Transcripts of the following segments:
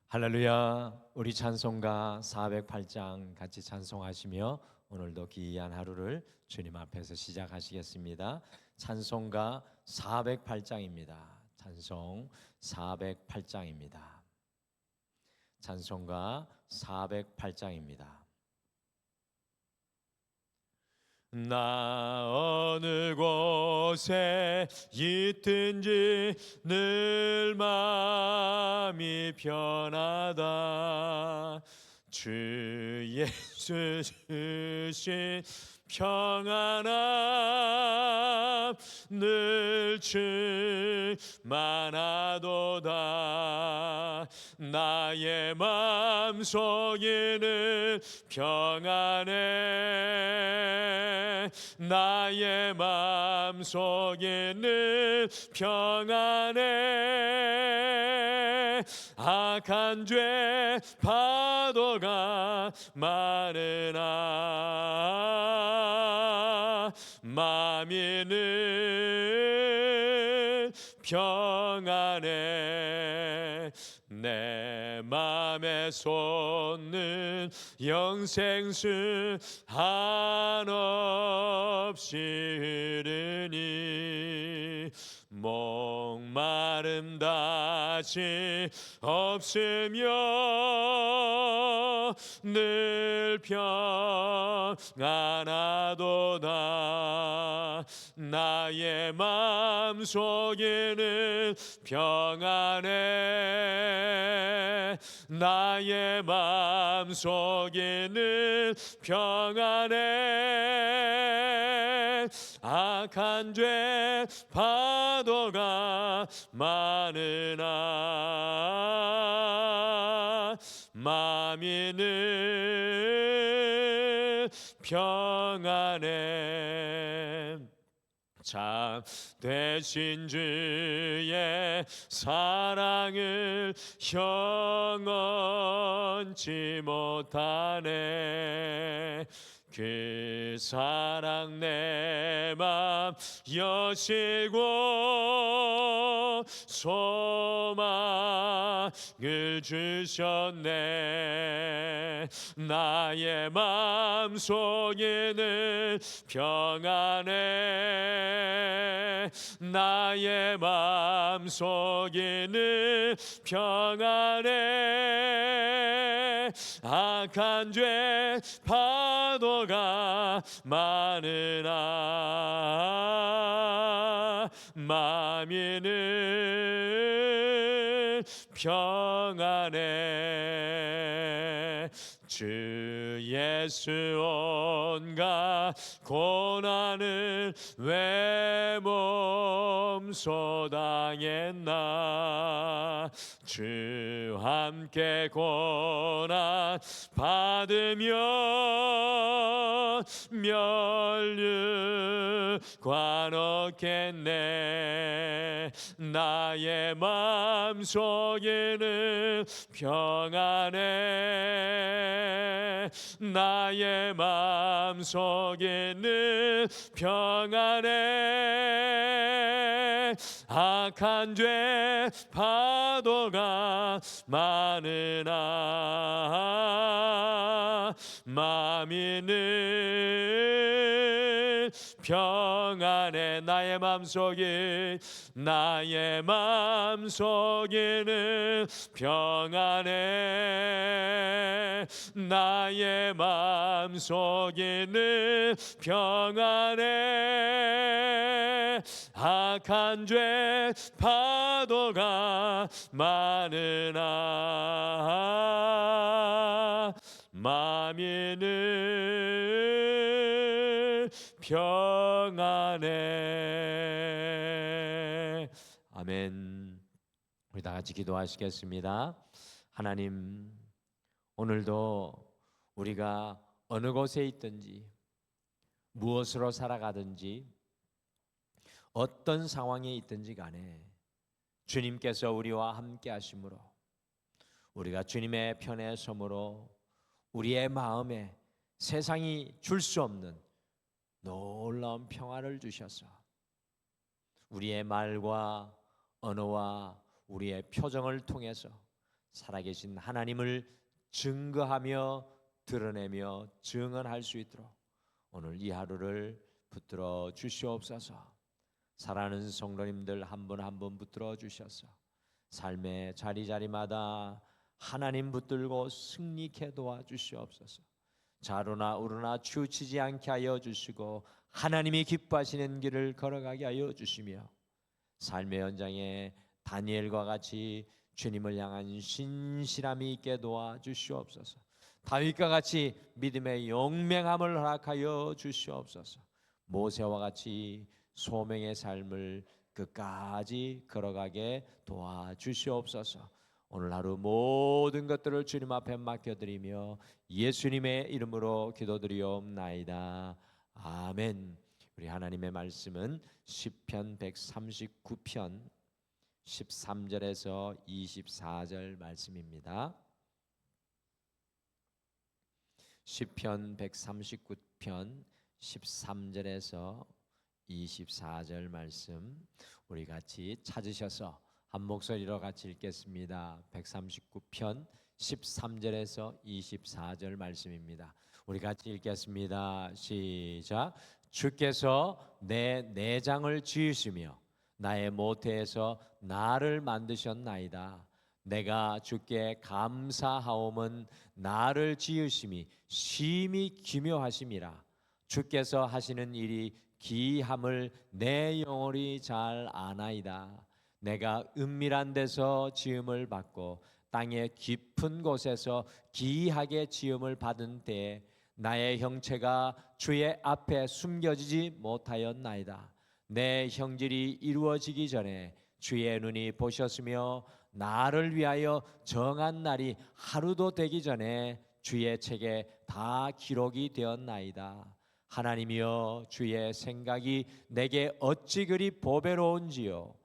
할렐루야. 우리 찬송가 408장 같이 찬송하시며 오늘도 귀한 하루를 주님 앞에서 시작하시겠습니다. 찬송가 408장입니다. 찬송 408장입니다. 찬송가 408장입니다. 나 어느 곳에 있든지 늘 마음이 편하다. 주 예수 주신 평안함 늘 충만하도다. 나의 마음속에는 평안해. 나의 마음속에는 평안해. 악한 죄 파도가 많으나 마음이 늘 평안해. 내 맘에 솟는 영생수 한없이 흐르니 목마름 다시 없으며 늘 평안하도다. 나의 마음속에는 평안해. 나의 마음속에는 평안해. 악한 죄 파도가 많으나 마음이 늘 평안해. 참 되신 주의 사랑을 형언치 못하네. 그 사랑 내 맘 여시고 소망을 주셨네. 나의 마음속에는 평안해. 나의 마음속에는 평안해. 악한 죄 파도가 많으나 마음이 늘 평안해. 주 예수 온갖 고난을 왜 몸소 당했나. 주 함께 고난 받으면 멸류관 얻겠네. 나의 마음속에는 평안해. 나의 마음속에는 평안해. 악한 죄 파도가 많으나 마음이 늘 평안해. 나의 마음속에는 평안해. 나의 마음속에는 평안해. 악한 죄 파도가 많으나 마음이 늘 평안해. 아멘. 우리 다 같이 기도하시겠습니다. 하나님, 오늘도 우리가 어느 곳에 있든지 무엇으로 살아가든지 어떤 상황에 있든지 간에 주님께서 우리와 함께 하심으로 우리가 주님의 편에 서므로 우리의 마음에 세상이 줄 수 없는 놀라운 평안을 주셔서 우리의 말과 언어와 우리의 표정을 통해서 살아계신 하나님을 증거하며 드러내며 증언할 수 있도록 오늘 이 하루를 붙들어 주시옵소서. 사랑하는 성도님들 한 분 한 분 붙들어 주셔서 삶의 자리자리마다 하나님 붙들고 승리케 도와주시옵소서. 좌로나 우로나 치우치지 않게 하여 주시고 하나님이 기뻐하시는 길을 걸어가게 하여 주시며 삶의 현장에 다니엘과 같이 주님을 향한 신실함이 있게 도와주시옵소서. 다윗과 같이 믿음의 용맹함을 허락하여 주시옵소서. 모세와 같이 소명의 삶을 끝까지 걸어가게 도와주시옵소서. 오늘 하루 모든 것들을 주님 앞에 맡겨드리며 예수님의 이름으로 기도드리옵나이다. 아멘. 우리 하나님의 말씀은 시편 139편 13절에서 24절 말씀입니다. 시편 139편 13절에서 24절 말씀 우리 같이 찾으셔서 한 목소리로 같이 읽겠습니다. 139편 13절에서 24절 말씀입니다. 우리 같이 읽겠습니다. 시작. 주께서 내 내장을 지으시며 나의 모태에서 나를 만드셨나이다. 내가 주께 감사하옴은 나를 지으심이 심히 기묘하심이라. 주께서 하시는 일이 기함을 내 영혼이 잘 아나이다. 내가 은밀한 데서 지음을 받고 땅의 깊은 곳에서 기이하게 지음을 받은 때에 나의 형체가 주의 앞에 숨겨지지 못하였나이다. 내 형질이 이루어지기 전에 주의 눈이 보셨으며 나를 위하여 정한 날이 하루도 되기 전에 주의 책에 다 기록이 되었나이다. 하나님이여, 주의 생각이 내게 어찌 그리 보배로운지요,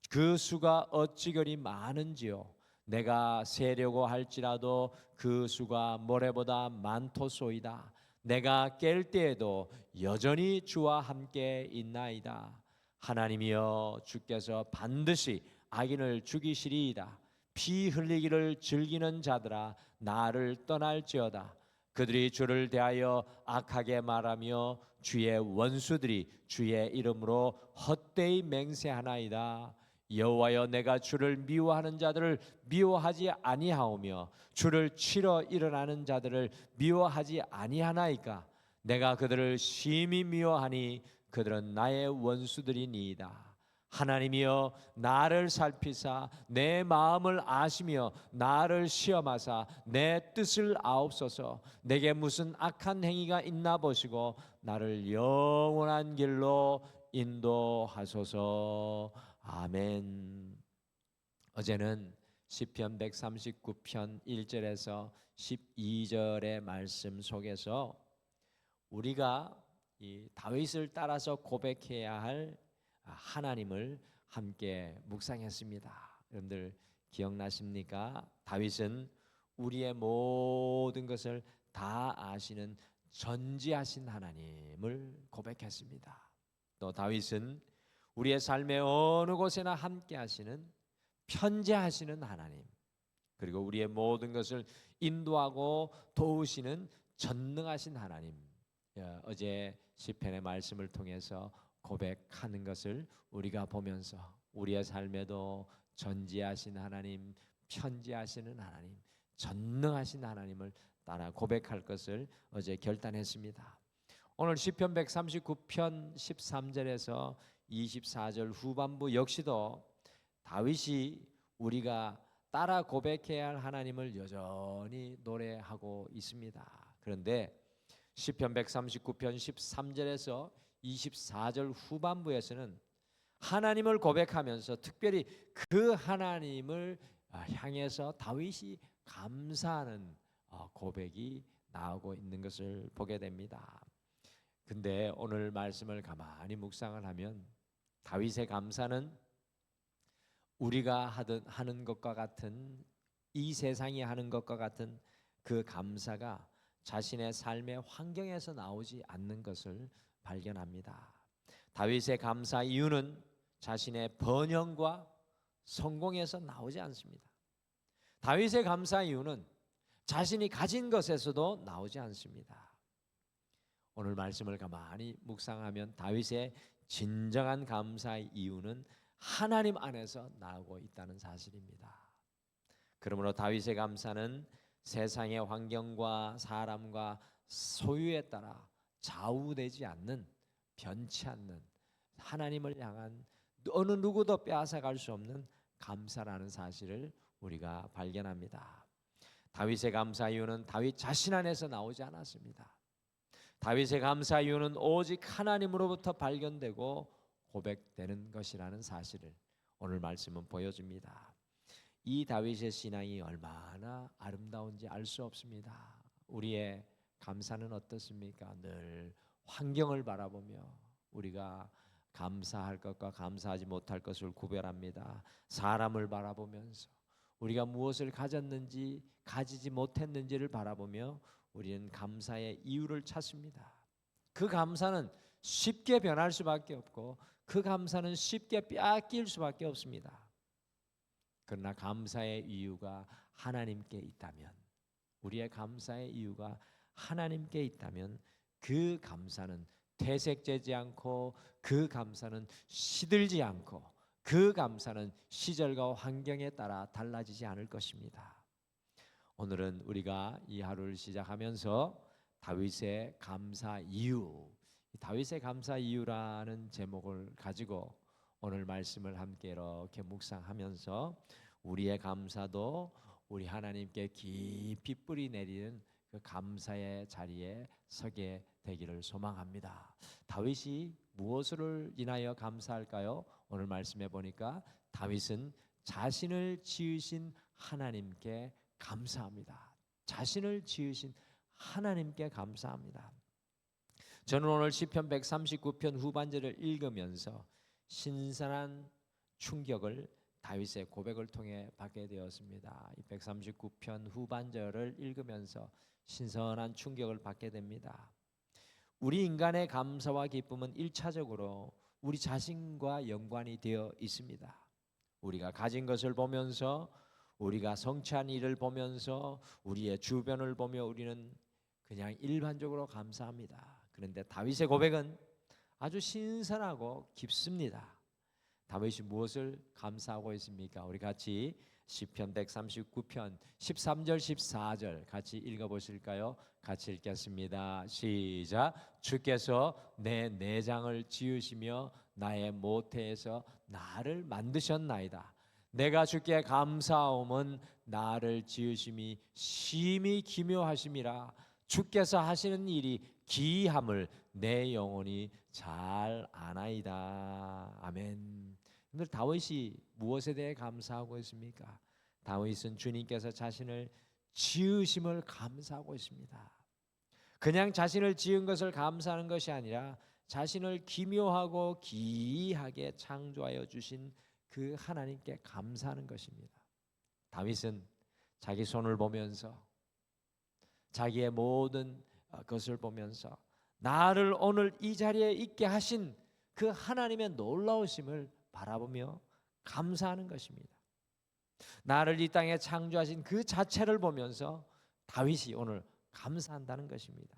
그 수가 어찌 그리 많은지요. 내가 세려고 할지라도 그 수가 모래보다 많도소이다. 내가 깰 때에도 여전히 주와 함께 있나이다. 하나님이여, 주께서 반드시 악인을 죽이시리이다. 피 흘리기를 즐기는 자들아, 나를 떠날지어다. 그들이 주를 대하여 악하게 말하며 주의 원수들이 주의 이름으로 헛되이 맹세하나이다. 여호와여, 내가 주를 미워하는 자들을 미워하지 아니하오며 주를 치러 일어나는 자들을 미워하지 아니하나이까. 내가 그들을 심히 미워하니 그들은 나의 원수들이니이다. 하나님이여, 나를 살피사 내 마음을 아시며 나를 시험하사 내 뜻을 아옵소서. 내게 무슨 악한 행위가 있나 보시고 나를 영원한 길로 인도하소서. 아멘. 어제는 시편 139편 1절에서 12절의 말씀 속에서 우리가 이 다윗을 따라서 고백해야 할 하나님을 함께 묵상했습니다. 여러분들 기억나십니까? 다윗은 우리의 모든 것을 다 아시는 전지하신 하나님을 고백했습니다. 또 다윗은 우리의 삶의 어느 곳에나 함께 하시는 편재하시는 하나님, 그리고 우리의 모든 것을 인도하고 도우시는 전능하신 하나님, 어제 시편의 말씀을 통해서 고백하는 것을 우리가 보면서 우리의 삶에도 전지하신 하나님, 편지하시는 하나님, 전능하신 하나님을 따라 고백할 것을 어제 결단했습니다. 오늘 시편 139편 13절에서 24절 후반부 역시도 다윗이 우리가 따라 고백해야 할 하나님을 여전히 노래하고 있습니다. 그런데 시편 139편 13절에서 24절 후반부에서는 하나님을 고백하면서 특별히 그 하나님을 향해서 다윗이 감사하는 고백이 나오고 있는 것을 보게 됩니다. 근데 오늘 말씀을 가만히 묵상을 하면 다윗의 감사는 우리가 하는 것과 같은, 이 세상이 하는 것과 같은 그 감사가 자신의 삶의 환경에서 나오지 않는 것을 발견합니다. 다윗의 감사 이유는 자신의 번영과 성공에서 나오지 않습니다. 다윗의 감사 이유는 자신이 가진 것에서도 나오지 않습니다. 오늘 말씀을 가만히 묵상하면 다윗의 진정한 감사의 이유는 하나님 안에서 나오고 있다는 사실입니다. 그러므로 다윗의 감사는 세상의 환경과 사람과 소유에 따라 좌우되지 않는, 변치 않는 하나님을 향한 어느 누구도 빼앗아갈 수 없는 감사라는 사실을 우리가 발견합니다. 다윗의 감사 이유는 다윗 자신 안에서 나오지 않았습니다. 다윗의 감사 이유는 오직 하나님으로부터 발견되고 고백되는 것이라는 사실을 오늘 말씀은 보여줍니다. 이 다윗의 신앙이 얼마나 아름다운지 알 수 없습니다. 우리의 감사는 어떻습니까? 늘 환경을 바라보며 우리가 감사할 것과 감사하지 못할 것을 구별합니다. 사람을 바라보면서 우리가 무엇을 가졌는지 가지지 못했는지를 바라보며 우리는 감사의 이유를 찾습니다. 그 감사는 쉽게 변할 수밖에 없고 그 감사는 쉽게 빼앗길 수밖에 없습니다. 그러나 감사의 이유가 하나님께 있다면, 우리의 감사의 이유가 하나님께 있다면 그 감사는 퇴색되지 않고 그 감사는 시들지 않고 그 감사는 시절과 환경에 따라 달라지지 않을 것입니다. 오늘은 우리가 이 하루를 시작하면서 다윗의 감사 이유, 다윗의 감사 이유라는 제목을 가지고 오늘 말씀을 함께 이렇게 묵상하면서 우리의 감사도 우리 하나님께 깊이 뿌리 내리는 그 감사의 자리에 서게 되기를 소망합니다. 다윗이 무엇을 인하여 감사할까요? 오늘 말씀해 보니까 다윗은 자신을 지으신 하나님께 감사합니다. 자신을 지으신 하나님께 감사합니다. 저는 오늘 시편 139편 후반절을 읽으면서 신선한 충격을 다윗의 고백을 통해 받게 되었습니다. 이 139편 후반절을 읽으면서 신선한 충격을 받게 됩니다. 우리 인간의 감사와 기쁨은 1차적으로 우리 자신과 연관이 되어 있습니다. 우리가 가진 것을 보면서, 우리가 성취한 일을 보면서, 우리의 주변을 보며 우리는 그냥 일반적으로 감사합니다. 그런데 다윗의 고백은 아주 신선하고 깊습니다. 다윗이 무엇을 감사하고 있습니까? 우리 같이 시편 139편 13절 14절 같이 읽어보실까요? 같이 읽겠습니다. 시작. 주께서 내 내장을 지으시며 나의 모태에서 나를 만드셨나이다. 내가 주께 감사함은 나를 지으심이 심히 기묘하심이라. 주께서 하시는 일이 기이함을 내 영혼이 잘 아나이다. 아멘. 오늘 다윗이 무엇에 대해 감사하고 있습니까? 다윗은 주님께서 자신을 지으심을 감사하고 있습니다. 그냥 자신을 지은 것을 감사하는 것이 아니라 자신을 기묘하고 기이하게 창조하여 주신 그 하나님께 감사하는 것입니다. 다윗은 자기 손을 보면서, 자기의 모든 것을 보면서 나를 오늘 이 자리에 있게 하신 그 하나님의 놀라우심을 바라보며 감사하는 것입니다. 나를 이 땅에 창조하신 그 자체를 보면서 다윗이 오늘 감사한다는 것입니다.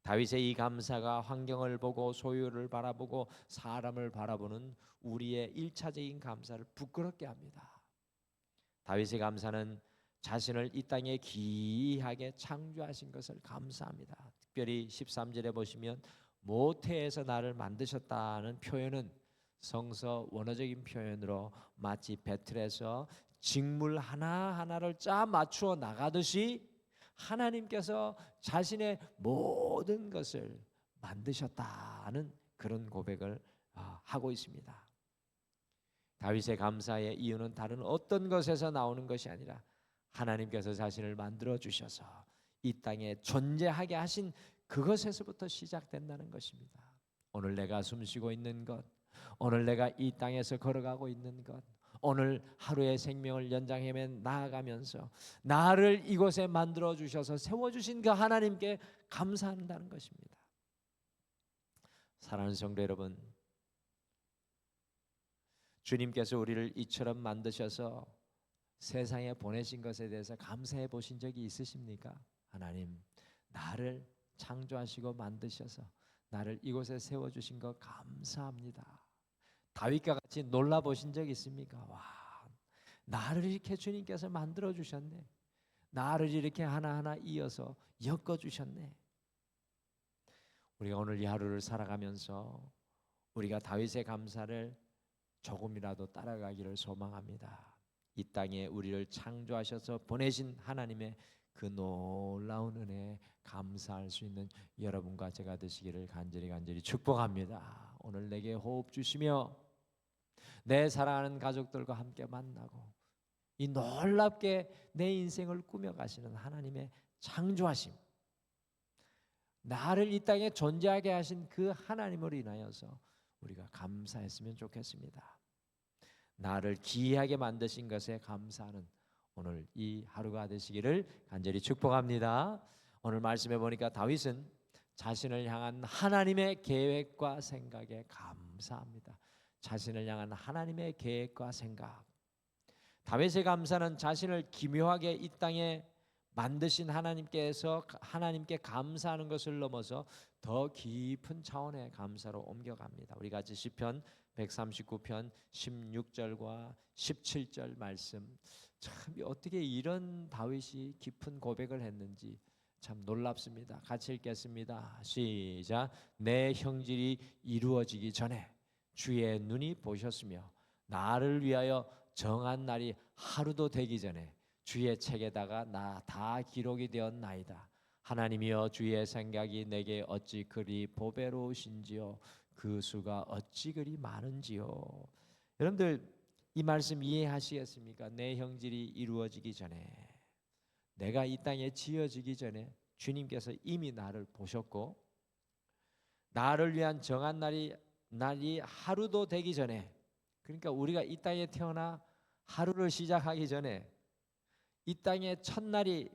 다윗의 이 감사가 환경을 보고 소유를 바라보고 사람을 바라보는 우리의 1차적인 감사를 부끄럽게 합니다. 다윗의 감사는 자신을 이 땅에 기이하게 창조하신 것을 감사합니다. 특별히 13절에 보시면 모태에서 나를 만드셨다는 표현은 성서 원어적인 표현으로 마치 배틀에서 직물 하나하나를 짜 맞추어 나가듯이 하나님께서 자신의 모든 것을 만드셨다는 그런 고백을 하고 있습니다. 다윗의 감사의 이유는 다른 어떤 것에서 나오는 것이 아니라 하나님께서 자신을 만들어 주셔서 이 땅에 존재하게 하신 그것에서부터 시작된다는 것입니다. 오늘 내가 숨쉬고 있는 것, 오늘 내가 이 땅에서 걸어가고 있는 것, 오늘 하루의 생명을 연장하며 나아가면서 나를 이곳에 만들어 주셔서 세워주신 그 하나님께 감사한다는 것입니다. 사랑하는 성도 여러분, 주님께서 우리를 이처럼 만드셔서 세상에 보내신 것에 대해서 감사해 보신 적이 있으십니까? 하나님, 나를 창조하시고 만드셔서 나를 이곳에 세워주신 것 감사합니다. 다윗과 같이 놀라 보신 적 있습니까? 와, 나를 이렇게 주님께서 만들어 주셨네. 나를 이렇게 하나하나 이어서 엮어 주셨네. 우리가 오늘 이 하루를 살아가면서 우리가 다윗의 감사를 조금이라도 따라가기를 소망합니다. 이 땅에 우리를 창조하셔서 보내신 하나님의 그 놀라운 은혜에 감사할 수 있는 여러분과 제가 되시기를 간절히 축복합니다. 오늘 내게 호흡 주시며 내 사랑하는 가족들과 함께 만나고 이 놀랍게 내 인생을 꾸며가시는 하나님의 창조하심, 나를 이 땅에 존재하게 하신 그 하나님으로 인하여서 우리가 감사했으면 좋겠습니다. 나를 기이하게 만드신 것에 감사하는 오늘 이 하루가 되시기를 간절히 축복합니다. 오늘 말씀해 보니까 다윗은 자신을 향한 하나님의 계획과 생각에 감사합니다. 자신을 향한 하나님의 계획과 생각. 다윗의 감사는 자신을 기묘하게 이 땅에 만드신 하나님께 감사하는 것을 넘어서 더 깊은 차원의 감사로 옮겨갑니다. 우리 같이 시편 139편 16절과 17절 말씀, 참 어떻게 이런 다윗이 깊은 고백을 했는지 참 놀랍습니다. 같이 읽겠습니다. 시작. 내 형질이 이루어지기 전에 주의 눈이 보셨으며 나를 위하여 정한 날이 하루도 되기 전에 주의 책에다가 나 다 기록이 되었나이다. 하나님이여, 주의 생각이 내게 어찌 그리 보배로우신지요, 그 수가 어찌 그리 많은지요. 여러분들 이 말씀 이해하시겠습니까? 내 형질이 이루어지기 전에, 내가 이 땅에 지어지기 전에 주님께서 이미 나를 보셨고, 나를 위한 정한 날이 하루도 되기 전에, 그러니까 우리가 이 땅에 태어나 하루를 시작하기 전에, 이 땅의 첫날이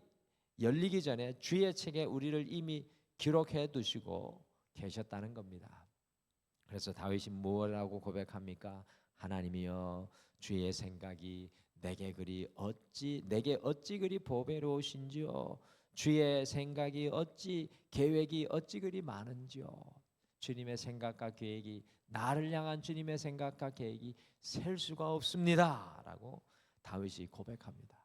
열리기 전에 주의 책에 우리를 이미 기록해 두시고 계셨다는 겁니다. 그래서 다윗이 뭐라고 고백합니까? 하나님이여, 주의 생각이 내게 어찌 그리 보배로우신지요, 주의 생각이 계획이 어찌 그리 많은지요. 주님의 생각과 계획이, 나를 향한 주님의 생각과 계획이 셀 수가 없습니다 라고 다윗이 고백합니다.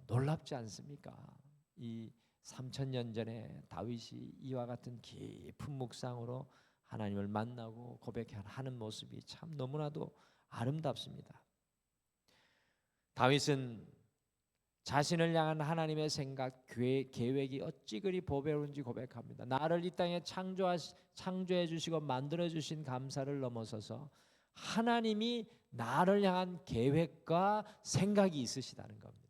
놀랍지 않습니까? 이 3000년 전에 다윗이 이와 같은 깊은 묵상으로 하나님을 만나고 고백하는 모습이 참 너무나도 아름답습니다. 다윗은 자신을 향한 하나님의 생각, 계획이 어찌 그리 보배로운지 고백합니다. 나를 이 땅에 창조해 주시고 만들어 주신 감사를 넘어서서 하나님이 나를 향한 계획과 생각이 있으시다는 겁니다.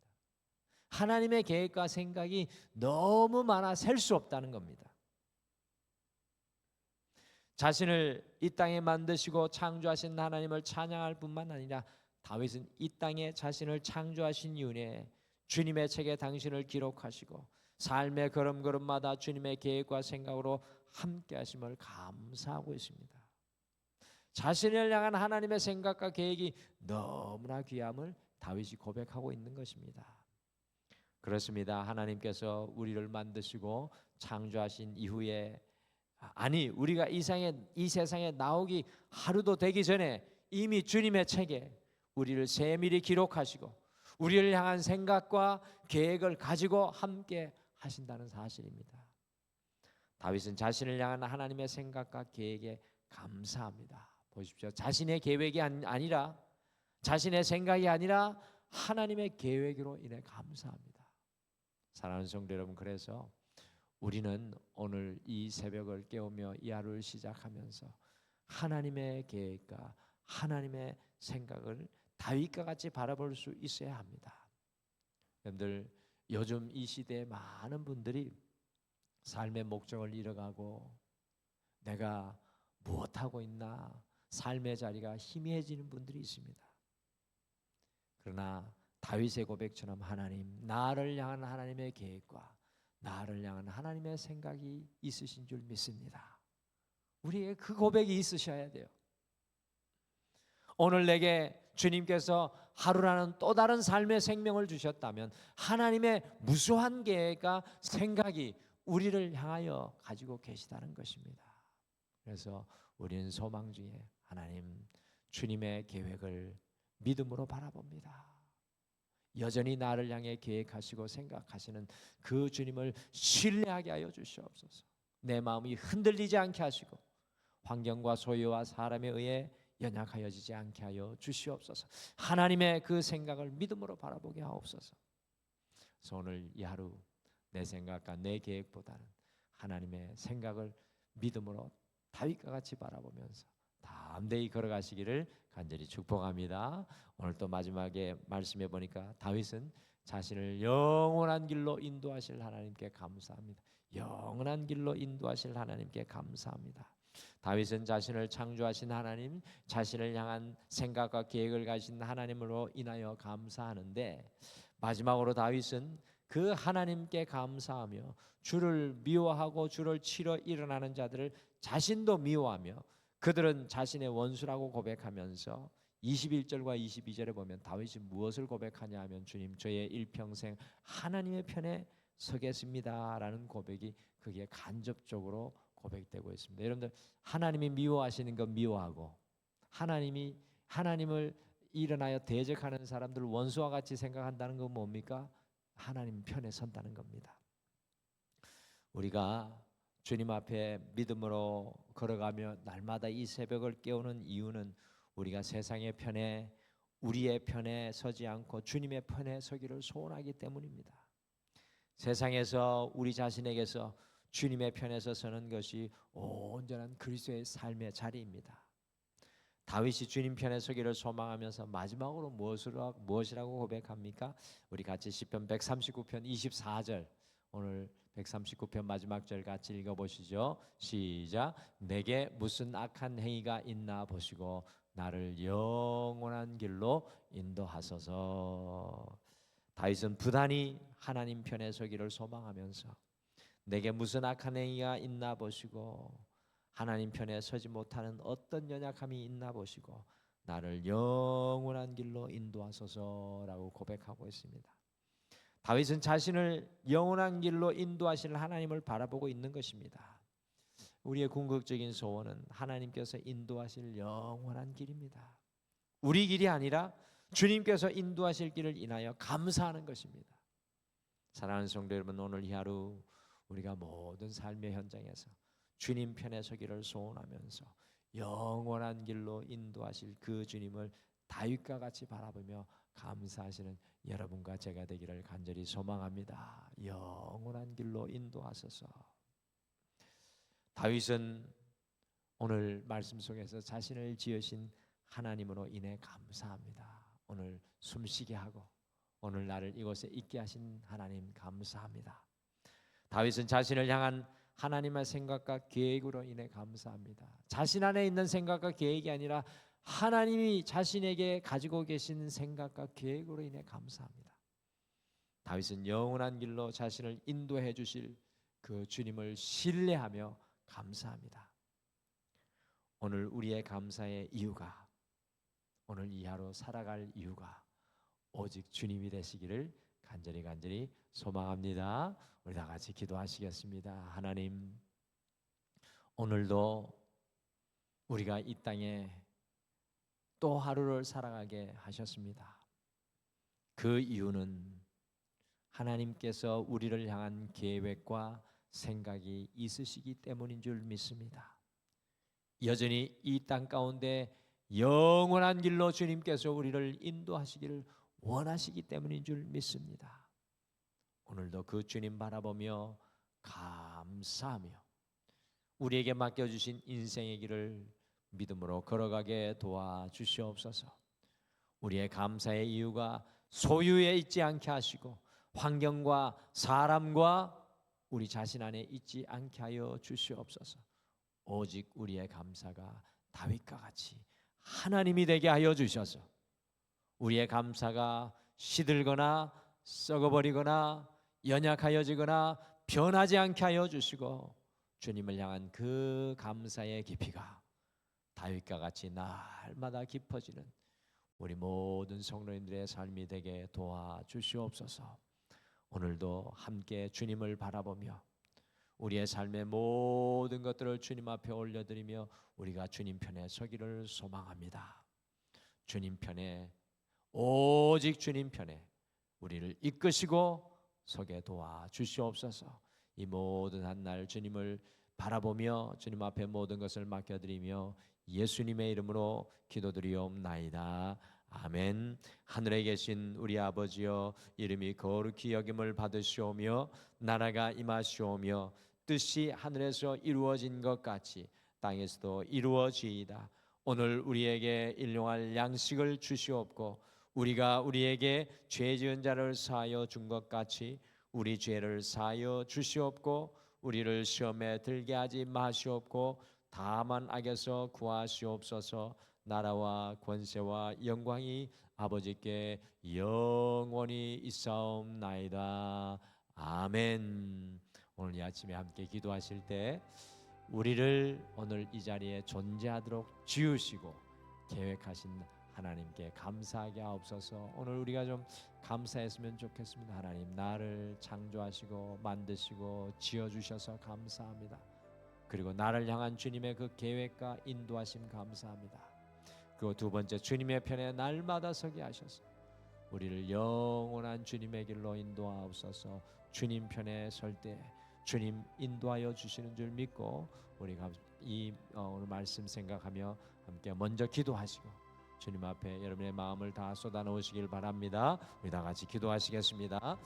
하나님의 계획과 생각이 너무 많아 셀 수 없다는 겁니다. 자신을 이 땅에 만드시고 창조하신 하나님을 찬양할 뿐만 아니라 다윗은 이 땅에 자신을 창조하신 이후에 주님의 책에 당신을 기록하시고 삶의 걸음걸음마다 주님의 계획과 생각으로 함께 하심을 감사하고 있습니다. 자신을 향한 하나님의 생각과 계획이 너무나 귀함을 다윗이 고백하고 있는 것입니다. 그렇습니다. 하나님께서 우리를 만드시고 창조하신 이후에, 우리가 이 세상에 나오기 하루도 되기 전에 이미 주님의 책에 우리를 세밀히 기록하시고 우리를 향한 생각과 계획을 가지고 함께 하신다는 사실입니다. 다윗은 자신을 향한 하나님의 생각과 계획에 감사합니다. 보십시오. 자신의 계획이 아니라, 자신의 생각이 아니라 하나님의 계획으로 인해 감사합니다. 사랑하는 성도 여러분, 그래서 우리는 오늘 이 새벽을 깨우며 이 하루를 시작하면서 하나님의 계획과 하나님의 생각을 다윗과 같이 바라볼 수 있어야 합니다. 여러분들, 요즘 이 시대에 많은 분들이 삶의 목적을 잃어가고 내가 무엇하고 있나, 삶의 자리가 희미해지는 분들이 있습니다. 그러나 다윗의 고백처럼 하나님, 나를 향한 하나님의 계획과 나를 향한 하나님의 생각이 있으신 줄 믿습니다. 우리에게 그 고백이 있으셔야 돼요. 오늘 내게 주님께서 하루라는 또 다른 삶의 생명을 주셨다면 하나님의 무수한 계획과 생각이 우리를 향하여 가지고 계시다는 것입니다. 그래서 우리는 소망 중에 하나님 주님의 계획을 믿음으로 바라봅니다. 여전히 나를 향해 계획하시고 생각하시는 그 주님을 신뢰하게 하여 주시옵소서. 내 마음이 흔들리지 않게 하시고 환경과 소유와 사람에 의해 연약하여지지 않게 하여 주시옵소서. 하나님의 그 생각을 믿음으로 바라보게 하옵소서. 그래서 오늘 이 하루 내 생각과 내 계획보다는 하나님의 생각을 믿음으로 다윗과 같이 바라보면서 담대히 걸어가시기를 간절히 축복합니다. 오늘 또 마지막에 말씀해 보니까 다윗은 자신을 영원한 길로 인도하실 하나님께 감사합니다. 영원한 길로 인도하실 하나님께 감사합니다. 다윗은 자신을 창조하신 하나님, 자신을 향한 생각과 계획을 가진 하나님으로 인하여 감사하는데, 마지막으로 다윗은 그 하나님께 감사하며 주를 미워하고 주를 치러 일어나는 자들을 자신도 미워하며 그들은 자신의 원수라고 고백하면서 21절과 22절에 보면 다윗이 무엇을 고백하냐 하면 주님 저의 일평생 하나님의 편에 서겠습니다 라는 고백이 그게 간접적으로 고백되고 있습니다. 여러분들 하나님이 미워하시는 건 미워하고 하나님을 일어나여 대적하는 사람들 원수와 같이 생각한다는 건 뭡니까? 하나님 편에 선다는 겁니다. 우리가 주님 앞에 믿음으로 걸어가며 날마다 이 새벽을 깨우는 이유는 우리가 세상의 편에 우리의 편에 서지 않고 주님의 편에 서기를 소원하기 때문입니다. 세상에서 우리 자신에게서 주님의 편에서 서는 것이 온전한 그리스도의 삶의 자리입니다. 다윗이 주님 편에 서기를 소망하면서 마지막으로 무엇이라고 고백합니까? 우리 같이 시편 139편 24절 오늘 139편 마지막 절 같이 읽어보시죠. 시작. 내게 무슨 악한 행위가 있나 보시고 나를 영원한 길로 인도하소서. 다윗은 부단히 하나님 편에 서기를 소망하면서 내게 무슨 악한 행위가 있나 보시고 하나님 편에 서지 못하는 어떤 연약함이 있나 보시고 나를 영원한 길로 인도하소서라고 고백하고 있습니다. 다윗은 자신을 영원한 길로 인도하실 하나님을 바라보고 있는 것입니다. 우리의 궁극적인 소원은 하나님께서 인도하실 영원한 길입니다. 우리 길이 아니라 주님께서 인도하실 길을 인하여 감사하는 것입니다. 사랑하는 성도 여러분, 오늘 이 하루 우리가 모든 삶의 현장에서 주님 편에 서기를 소원하면서 영원한 길로 인도하실 그 주님을 다윗과 같이 바라보며 감사하시는 여러분과 제가 되기를 간절히 소망합니다. 영원한 길로 인도하소서. 다윗은 오늘 말씀 속에서 자신을 지으신 하나님으로 인해 감사합니다. 오늘 숨쉬게 하고 오늘 나를 이곳에 있게 하신 하나님 감사합니다. 다윗은 자신을 향한 하나님의 생각과 계획으로 인해 감사합니다. 자신 안에 있는 생각과 계획이 아니라 하나님이 자신에게 가지고 계신 생각과 계획으로 인해 감사합니다. 다윗은 영원한 길로 자신을 인도해 주실 그 주님을 신뢰하며 감사합니다. 오늘 우리의 감사의 이유가, 오늘 이 하루 살아갈 이유가 오직 주님이 되시기를 간절히 소망합니다. 우리 다 같이 기도하시겠습니다. 하나님, 오늘도 우리가 이 땅에 또 하루를 살아가게 하셨습니다. 그 이유는 하나님께서 우리를 향한 계획과 생각이 있으시기 때문인 줄 믿습니다. 여전히 이 땅 가운데 영원한 길로 주님께서 우리를 인도하시기를 원하시기 때문인 줄 믿습니다. 오늘도 그 주님 바라보며 감사하며 우리에게 맡겨주신 인생의 길을 믿음으로 걸어가게 도와주시옵소서. 우리의 감사의 이유가 소유에 있지 않게 하시고 환경과 사람과 우리 자신 안에 있지 않게 하여 주시옵소서. 오직 우리의 감사가 다윗과 같이 하나님이 되게 하여 주셔서 우리의 감사가 시들거나 썩어버리거나 연약하여지거나 변하지 않게 하여 주시고 주님을 향한 그 감사의 깊이가 다윗과 같이 날마다 깊어지는 우리 모든 성도님들의 삶이 되게 도와주시옵소서. 오늘도 함께 주님을 바라보며 우리의 삶의 모든 것들을 주님 앞에 올려드리며 우리가 주님 편에 서기를 소망합니다. 주님 편에, 오직 주님 편에 우리를 이끄시고 서게 도와주시옵소서. 이 모든 한날 주님을 바라보며 주님 앞에 모든 것을 맡겨드리며 예수님의 이름으로 기도드리옵나이다. 아멘. 하늘에 계신 우리 아버지여, 이름이 거룩히 여김을 받으시오며 나라가 임하시오며 뜻이 하늘에서 이루어진 것 같이 땅에서도 이루어지이다. 오늘 우리에게 일용할 양식을 주시옵고 우리가 우리에게 죄 지은 자를 사하여 준 것 같이 우리 죄를 사하여 주시옵고 우리를 시험에 들게 하지 마시옵고 다만 악에서 구하시옵소서. 나라와 권세와 영광이 아버지께 영원히 있사옵나이다. 아멘. 오늘 이 아침에 함께 기도하실 때 우리를 오늘 이 자리에 존재하도록 지으시고 계획하신 하나님께 감사하게 하옵소서. 오늘 우리가 좀 감사했으면 좋겠습니다. 하나님, 나를 창조하시고 만드시고 지어주셔서 감사합니다. 그리고 나를 향한 주님의 그 계획과 인도하심 감사합니다. 그리고 두 번째, 주님의 편에 날마다 서게 하셔서 우리를 영원한 주님의 길로 인도하옵소서. 주님 편에 설 때 주님 인도하여 주시는 줄 믿고 우리가 오늘 말씀 생각하며 함께 먼저 기도하시고 주님 앞에 여러분의 마음을 다 쏟아놓으시길 바랍니다. 우리 다 같이 기도하시겠습니다.